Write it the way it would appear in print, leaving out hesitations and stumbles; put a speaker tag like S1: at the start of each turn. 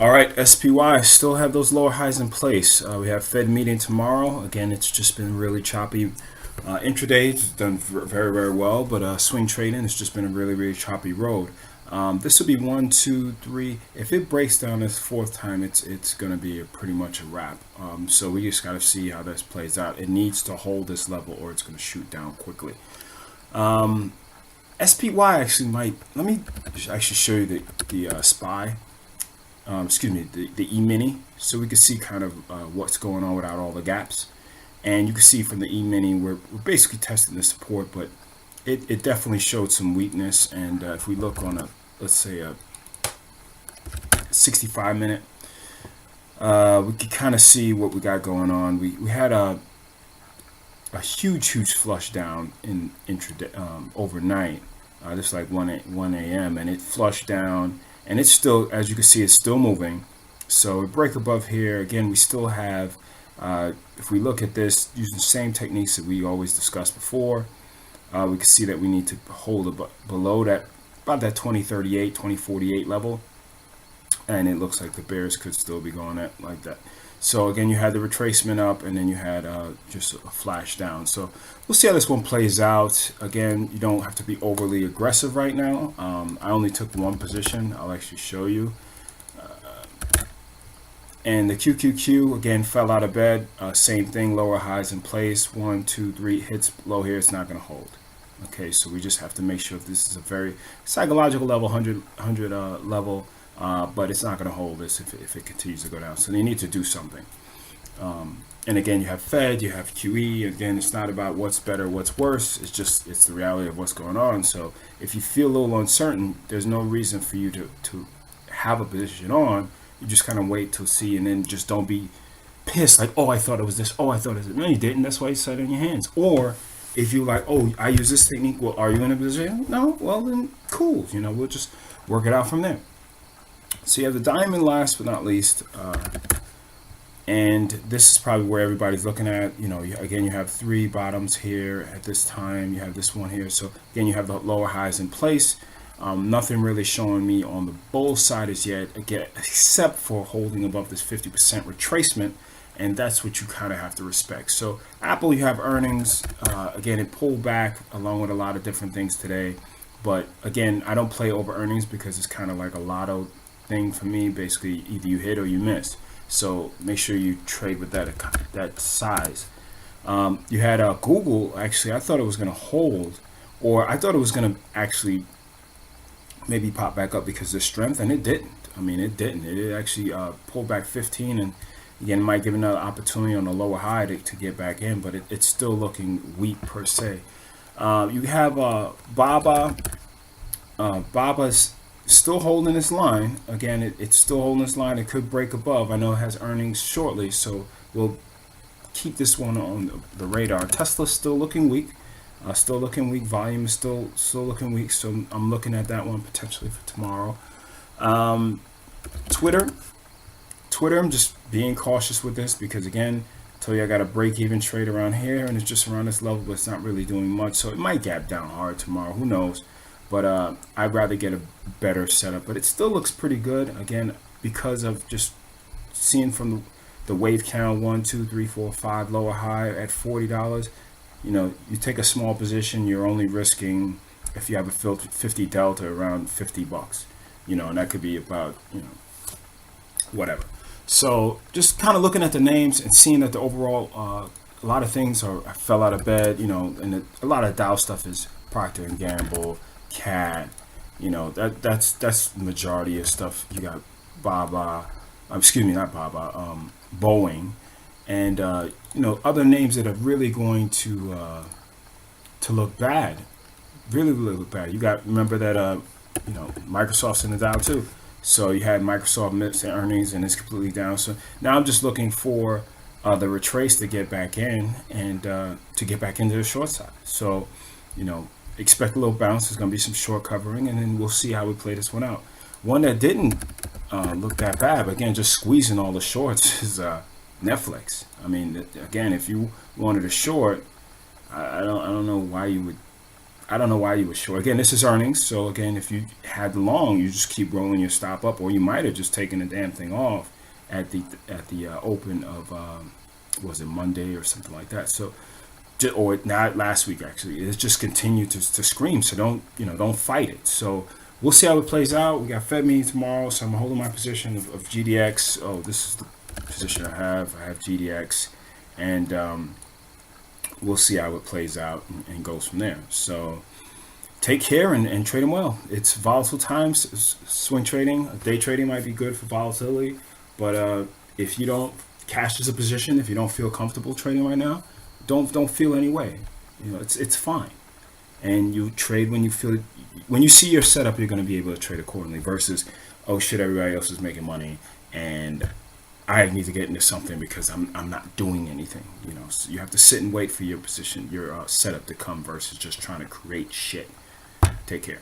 S1: All right, SPY still have those lower highs in place. We have Fed meeting tomorrow. Again, it's just been really choppy. Intraday it's done very, very well, but swing trading it's just been a really, really choppy road. This will be 1, 2, 3. If it breaks down this fourth time, it's going to be pretty much a wrap. So we just got to see how this plays out. It needs to hold this level, or it's going to shoot down quickly. SPY actually might. Let me actually show you the SPY. The E-mini, so we can see kind of what's going on without all the gaps. And you can see from the E-mini, we're basically testing the support, but it definitely showed some weakness. And if we look on let's say a 65 minute, we can kind of see what we got going on. We had a huge flush down in intraday overnight, just like 1 a.m. and it flushed down. And it's still, as you can see, it's still moving. So we break above here. Again, we still have, if we look at this using the same techniques that we always discussed before, we can see that we need to hold below that, about that 2038, 2048 level. And it looks like the bears could still be going at like that. So again, you had the retracement up, and then you had just a flash down. So we'll see how this one plays out. Again, you don't have to be overly aggressive right now. I only took one position. I'll actually show you. And the QQQ, again, fell out of bed. Same thing, lower highs in place. 1, 2, 3 hits below here. It's not going to hold. Okay, so we just have to make sure this is a very psychological level, 100 level. But it's not going to hold this if it continues to go down. So they need to do something. And again, you have Fed, you have QE. Again, it's not about what's better, what's worse. It's the reality of what's going on. So if you feel a little uncertain, there's no reason for you to have a position on. You just kind of wait to see, and then just don't be pissed like, oh, I thought it was this. Oh, I thought it was. No, you didn't. That's why you set it in your hands. Or if you like, oh, I use this technique. Well, are you in a position? No. Well, then cool. We'll just work it out from there. So you have the diamond last but not least, and this is probably where everybody's looking at. Again, you have 3 bottoms here at this time. You have this one here. So again, you have the lower highs in place. Nothing really showing me on the bull side as yet, again, except for holding above this 50% retracement, and that's what you kind of have to respect. So Apple, you have earnings. Again, it pulled back along with a lot of different things today. But again, I don't play over earnings because it's kind of like a lotto thing for me. Basically, either you hit or you miss. So make sure you trade with that size. You had Google. Actually, I thought it was going to hold, or I thought it was going to actually maybe pop back up because of strength, and it didn't. I mean, it didn't. It actually pulled back 15, and again, it might give another opportunity on the lower high to get back in, but it's still looking weak per se. You have Baba. Baba's still holding this line. Again, it's still holding this line. It could break above. I know it has earnings shortly, so we'll keep this one on the radar. Tesla's still looking weak. Volume is still looking weak. So I'm looking at that one potentially for tomorrow. Twitter, I'm just being cautious with this because again, I told you I got a break-even trade around here, and it's just around this level, but it's not really doing much. So it might gap down hard tomorrow. Who knows? But I'd rather get a better setup. But it still looks pretty good. Again, because of just seeing from the wave count 1, 2, 3, 4, 5 lower high at $40. You take a small position. You're only risking, if you have a 50 delta, around $50. And that could be about whatever. So just kind of looking at the names and seeing that the overall a lot of things fell out of bed. And a lot of Dow stuff is Procter and Gamble. Cat, that's the majority of stuff. You got Baba, Boeing, and other names that are really going to look bad, really look bad. You got, remember that Microsoft's in the Dow too. So you had Microsoft missed earnings and it's completely down. So now I'm just looking for the retrace to get back in and to get back into the short side. So expect a little bounce. There's going to be some short covering, and then we'll see how we play this one out. One that didn't look that bad, but again, just squeezing all the shorts is Netflix. I mean, again, if you wanted a short, I don't know why you would I don't know why you were short. Again, this is earnings, so again, if you had long, you just keep rolling your stop up, or you might have just taken the damn thing off at the open of was it Monday or something like that. So, or not last week actually. It's just continued to scream. So don't fight it. So we'll see how it plays out. We got Fed meeting tomorrow, so I'm holding my position of GDX. Oh, this is the position I have. I have GDX, and we'll see how it plays out and goes from there. So take care and trade them well. It's volatile times. Swing trading, day trading might be good for volatility, but if you don't cash as a position, if you don't feel comfortable trading right now, don't feel any way. It's fine. And you trade when you feel, when you see your setup, you're going to be able to trade accordingly versus, oh shit, everybody else is making money and I need to get into something because I'm not doing anything. So you have to sit and wait for your position, your setup to come versus just trying to create shit. Take care.